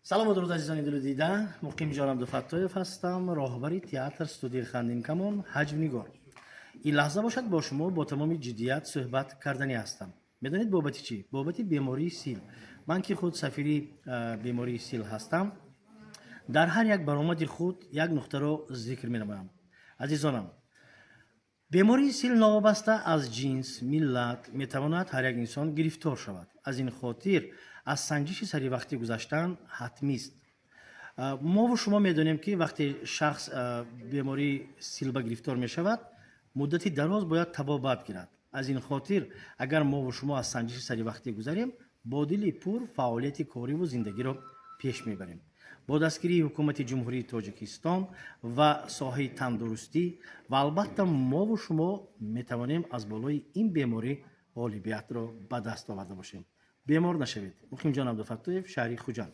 سلام و درود عزیزان دل و دیده. مقیم جان عبدالفتاح هستم، راهبری تئاتر استودیو خندین کمان حجم نگار. این لحظه باشد با شما با تمام جدیت صحبت کردنی هستم. میدونید بابت چی؟ بابت بیماری سیل. من که خود سفیری بیماری سیل هستم. در هر یک برآمد خود یک نقطه رو ذکر می‌نمایم. عزیزانم، بیماری سیل نابسته از جنس، ملت میتواند هر یک انسان گرفتار شود. از این خاطر از سنجش سری وقتی گذشتن حتمی است. ما و شما میدونیم که وقتی شخص بیماری سیل به گرفتار می شود مدتی دراز باید تبابت گیرد. از این خاطر اگر ما و شما از سنجش سری وقتی گذاریم با دل پر فعالیت کاری و زندگی را پیش میبریم. با دستگیری حکومت جمهوری تاجیکستان و ساحه تندرستی و البته ما و شما میتوانیم از بالای این بیماری غالبیت را به دست آورده باشیم. بیمار نشوید. مقیم جان عبدالفتاح، شهری خوجند.